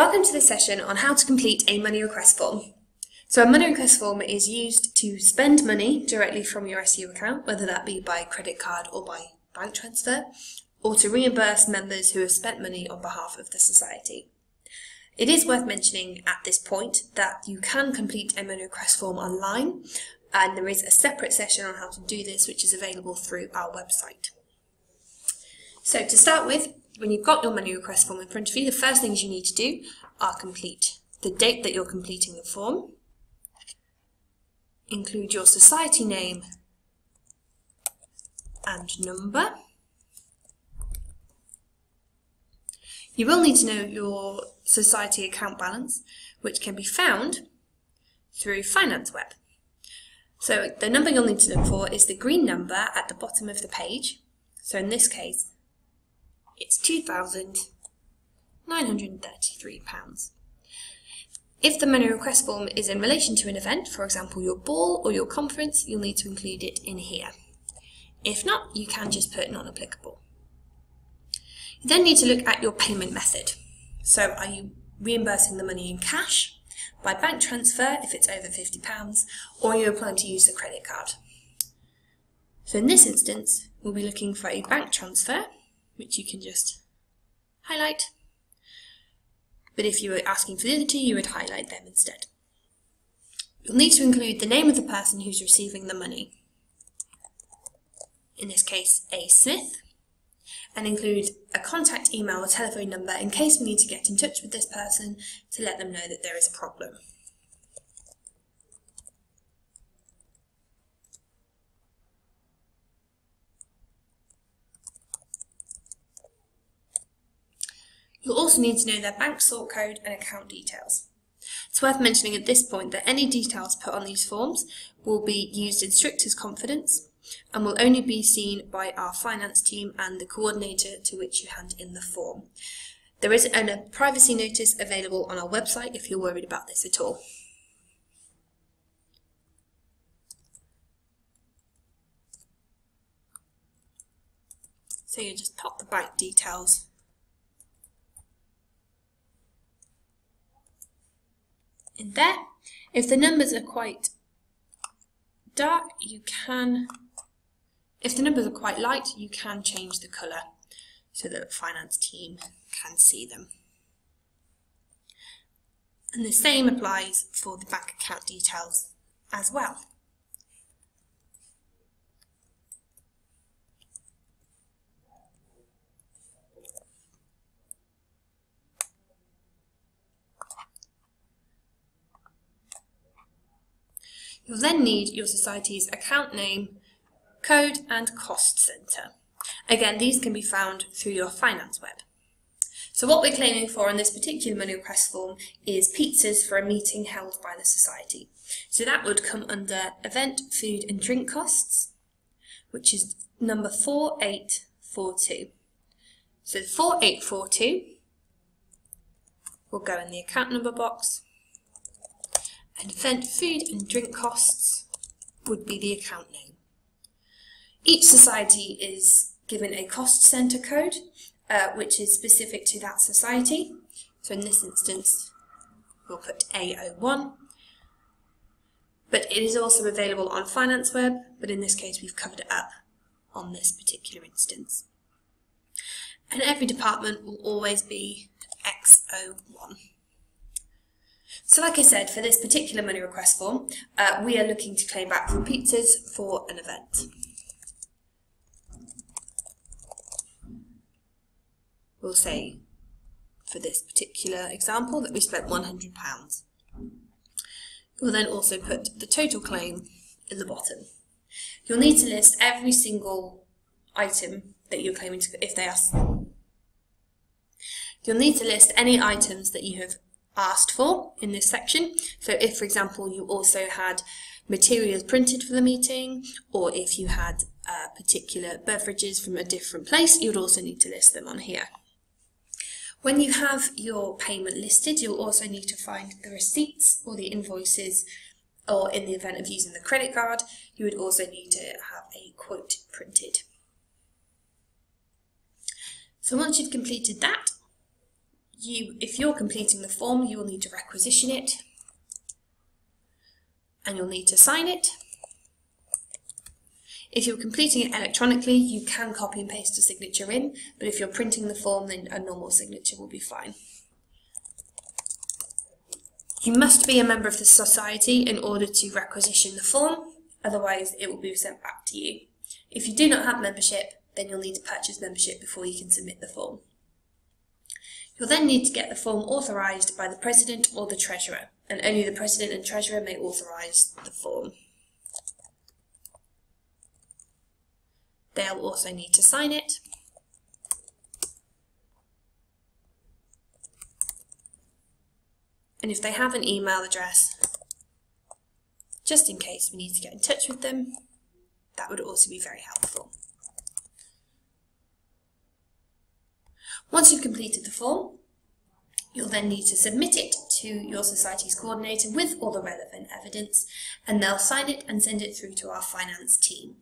Welcome to this session on how to complete a money request form. So a money request form is used to spend money directly from your SU account, whether that be by credit card or by bank transfer, or to reimburse members who have spent money on behalf of the society. It is worth mentioning at this point that you can complete a money request form online, and there is a separate session on how to do this which is available through our website. So to start with, when you've got your money request form in front of you, the first things you need to do are complete the date that you're completing the form, include your society name and number. You will need to know your society account balance, which can be found through Finance Web. So the number you'll need to look for is the green number at the bottom of the page. So in this case, it's £2,933. If the money request form is in relation to an event, for example your ball or your conference, you'll need to include it in here. If not, you can just put non-applicable. You then need to look at your payment method. So are you reimbursing the money in cash, by bank transfer if it's over £50, or are you planning to use the credit card? So in this instance, we'll be looking for a bank transfer, which you can just highlight. But if you were asking for the other two, you would highlight them instead. You'll need to include the name of the person who's receiving the money. In this case, A. Smith, and include a contact email or telephone number in case we need to get in touch with this person to let them know that there is a problem. You'll also need to know their bank sort code and account details. It's worth mentioning at this point that any details put on these forms will be used in strictest confidence and will only be seen by our finance team and the coordinator to which you hand in the form. There is a privacy notice available on our website if you're worried about this at all. So you just pop the bank details in there. If the numbers are quite dark, if the numbers are quite light, you can change the colour so that the finance team can see them. And the same applies for the bank account details as well. You'll then need your society's account name, code and cost centre. Again, these can be found through your Finance Web. So what we're claiming for in this particular money request form is pizzas for a meeting held by the society. So that would come under event, food and drink costs, which is number 4842. So 4842 will go in the account number box, and event, food and drink costs would be the account name. Each society is given a cost centre code, which is specific to that society. So in this instance, we'll put A01. But it is also available on Finance Web, but in this case we've covered it up on this particular instance. And every department will always be X01. So like I said, for this particular money request form, we are looking to claim back for pizzas for an event. We'll say, for this particular example, that we spent £100. We'll then also put the total claim in the bottom. You'll need to list every single item that you're claiming to, if they ask. You'll need to list any items that you have asked for in this section. So if, for example, you also had materials printed for the meeting, or if you had particular beverages from a different place, you would also need to list them on here. When you have your payment listed, you'll also need to find the receipts or the invoices, or in the event of using the credit card, you would also need to have a quote printed. So once you've completed that, if you're completing the form, you will need to requisition it, and you'll need to sign it. If you're completing it electronically, you can copy and paste a signature in, but if you're printing the form, then a normal signature will be fine. You must be a member of the society in order to requisition the form, otherwise it will be sent back to you. If you do not have membership, then you'll need to purchase membership before you can submit the form. You'll then need to get the form authorised by the President or the Treasurer, and only the President and Treasurer may authorise the form. They'll also need to sign it. And if they have an email address, just in case we need to get in touch with them, that would also be very helpful. Once you've completed the form, you'll then need to submit it to your society's coordinator with all the relevant evidence, and they'll sign it and send it through to our finance team.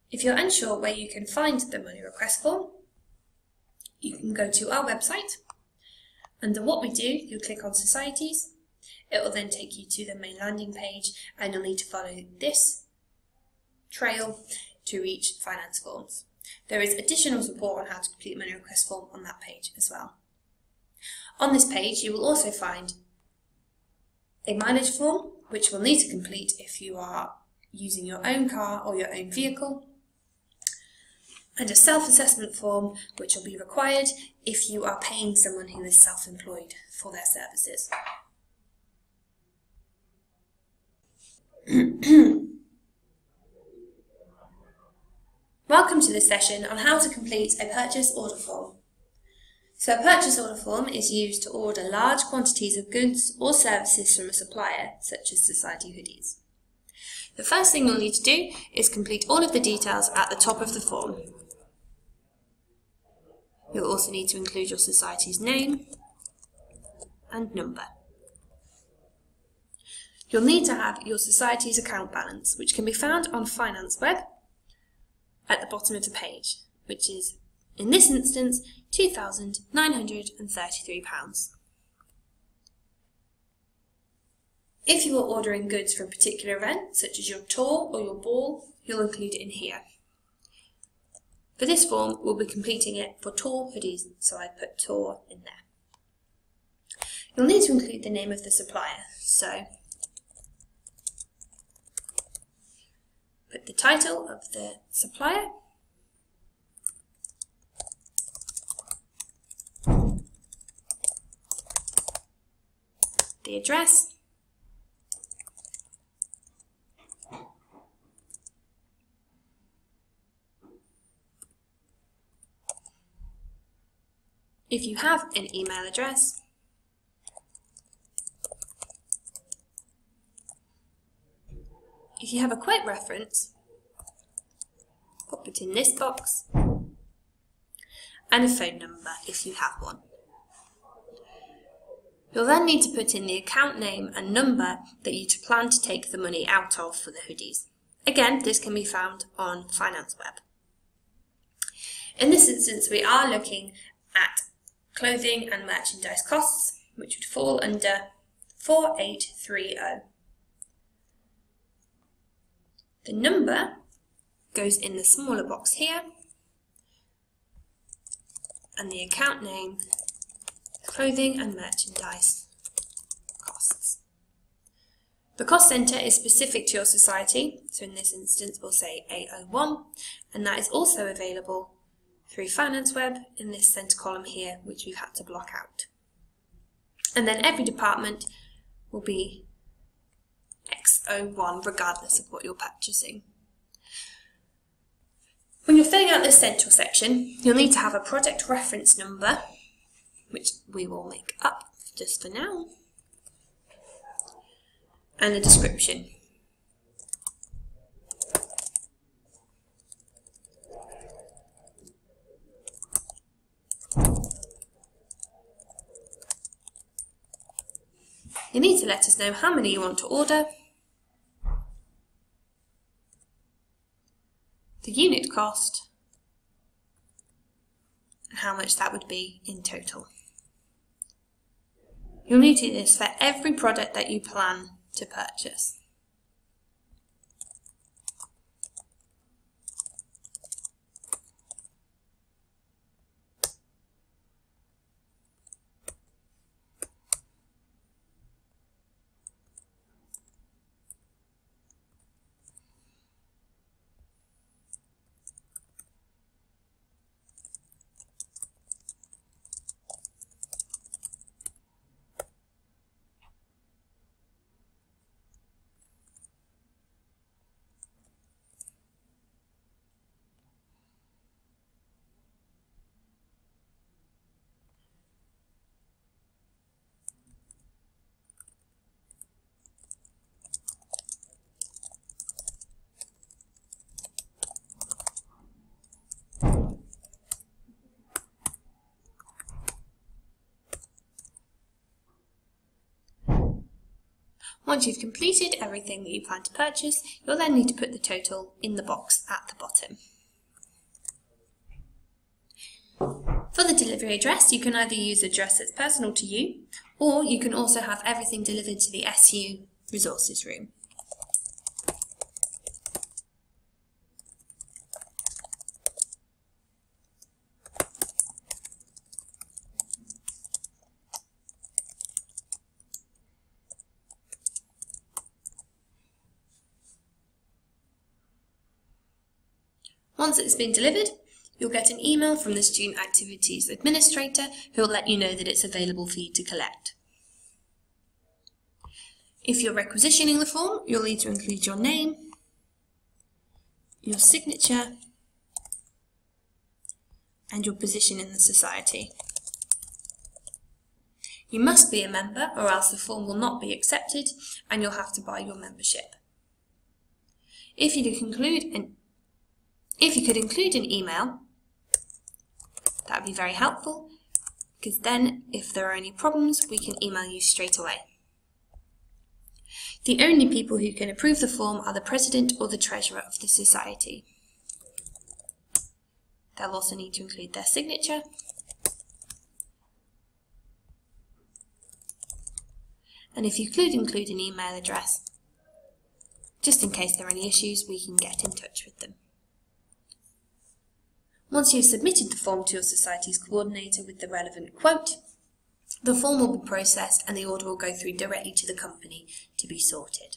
If you're unsure where you can find the money request form, you can go to our website. Under what we do, you'll click on Societies. It will then take you to the main landing page, and you'll need to follow this trail to reach finance forms. There is additional support on how to complete money request form on that page as well. On this page, you will also find a mileage form, which we'll need to complete if you are using your own car or your own vehicle, and a self-assessment form, which will be required if you are paying someone who is self-employed for their services. Welcome to this session on how to complete a purchase order form. So a purchase order form is used to order large quantities of goods or services from a supplier, such as Society Hoodies. The first thing you'll need to do is complete all of the details at the top of the form. You'll also need to include your society's name and number. You'll need to have your society's account balance, which can be found on Finance Web at the bottom of the page, which is, in this instance, £2,933. If you are ordering goods for a particular event, such as your tour or your ball, you'll include it in here. For this form, we'll be completing it for tour hoodies, so I put tour in there. You'll need to include the name of the supplier, so put the title of the supplier, the address, if you have an email address, if you have a quote reference, pop it in this box, and a phone number if you have one. You'll then need to put in the account name and number that you plan to take the money out of for the hoodies. Again, this can be found on Finance Web. In this instance, we are looking at clothing and merchandise costs, which would fall under 4830. The number goes in the smaller box here, and the account name, clothing and merchandise costs. The cost centre is specific to your society, so in this instance we'll say A01, and that is also available through Finance Web in this centre column here, which we've had to block out. And then every department will be X01 regardless of what you're purchasing. When you're filling out this central section, you'll need to have a project reference number, which we will make up just for now, and a description. You need to let us know how many you want to order, the unit cost, and how much that would be in total. You'll need to do this for every product that you plan to purchase. Once you've completed everything that you plan to purchase, you'll then need to put the total in the box at the bottom. For the delivery address, you can either use an address that's personal to you, or you can also have everything delivered to the SU resources room. Once it's been delivered, you'll get an email from the Student Activities Administrator who will let you know that it's available for you to collect. If you're requisitioning the form, you'll need to include your name, your signature, and your position in the society. You must be a member, or else the form will not be accepted and you'll have to buy your membership. If you could include an email, that would be very helpful, because then if there are any problems, we can email you straight away. The only people who can approve the form are the President or the Treasurer of the Society. They'll also need to include their signature, and if you could include an email address, just in case there are any issues, we can get in touch with them. Once you've submitted the form to your Society's coordinator with the relevant quote, the form will be processed and the order will go through directly to the company to be sorted.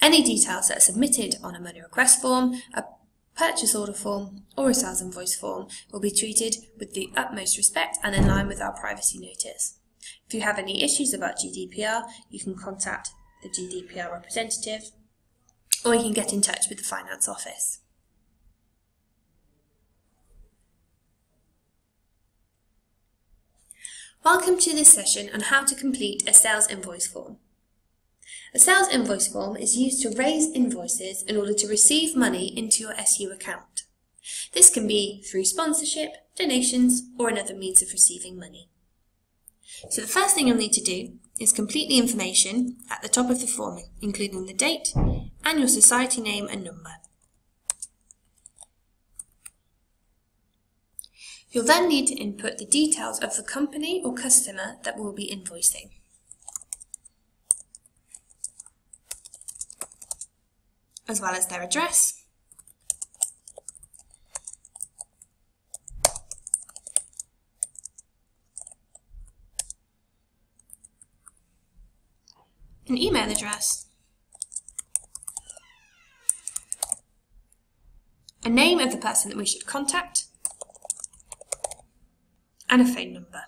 Any details that are submitted on a money request form, a purchase order form, or a sales invoice form will be treated with the utmost respect and in line with our privacy notice. If you have any issues about GDPR, you can contact the GDPR representative, or you can get in touch with the finance office. Welcome to this session on how to complete a sales invoice form. A sales invoice form is used to raise invoices in order to receive money into your SU account. This can be through sponsorship, donations, or another means of receiving money. So the first thing you'll need to do is complete the information at the top of the form, including the date and your society name and number. You'll then need to input the details of the company or customer that will be invoicing. As well as their address, an email address, a name of the person that we should contact, and a phone number.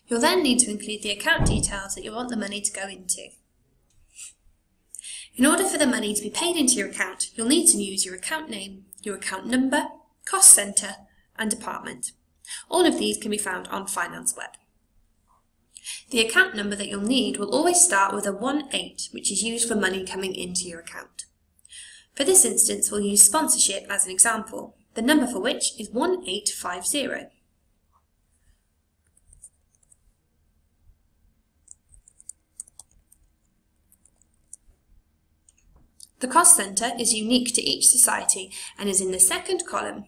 You'll then need to include the account details that you want the money to go into. In order for the money to be paid into your account, you'll need to use your account name, your account number, cost centre, and department. All of these can be found on Finance Web. The account number that you'll need will always start with a 18, which is used for money coming into your account. For this instance, we'll use sponsorship as an example, the number for which is 1850. The cost centre is unique to each society and is in the second column.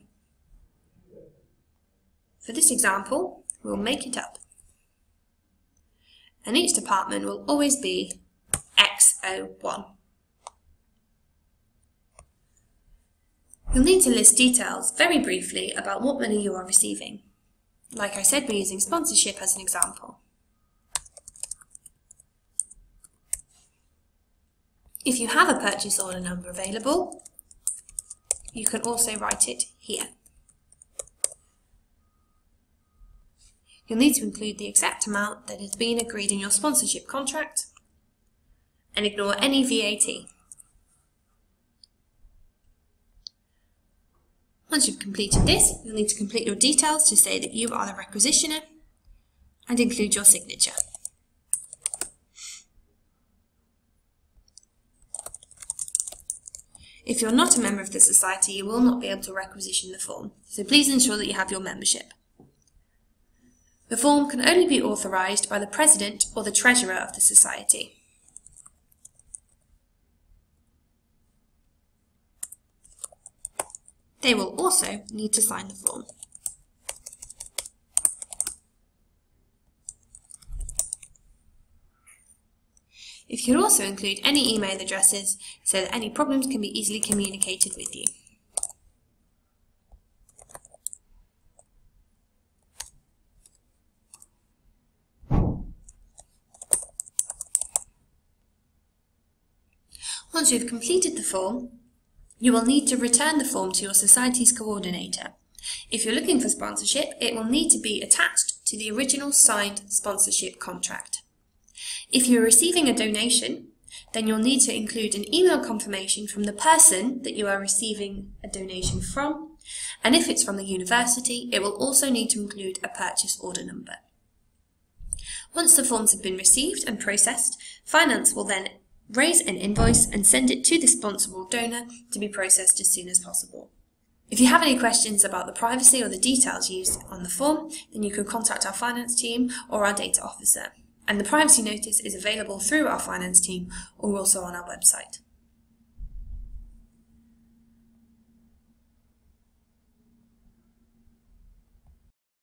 For this example, we'll make it up. And each department will always be X01. You'll need to list details very briefly about what money you are receiving. Like I said, we're using sponsorship as an example. If you have a purchase order number available, you can also write it here. You'll need to include the exact amount that has been agreed in your sponsorship contract and ignore any VAT. Once you've completed this, you'll need to complete your details to say that you are the requisitioner and include your signature. If you're not a member of the society, you will not be able to requisition the form, so please ensure that you have your membership. The form can only be authorised by the President or the Treasurer of the Society. They will also need to sign the form. If you could also include any email addresses so that any problems can be easily communicated with you. Once you've completed the form, you will need to return the form to your society's coordinator. If you're looking for sponsorship, it will need to be attached to the original signed sponsorship contract. If you're receiving a donation, then you'll need to include an email confirmation from the person that you are receiving a donation from, and if it's from the university, it will also need to include a purchase order number. Once the forms have been received and processed, Finance will then raise an invoice and send it to the sponsorable donor to be processed as soon as possible. If you have any questions about the privacy or the details used on the form, then you can contact our finance team or our data officer. And the privacy notice is available through our finance team or also on our website.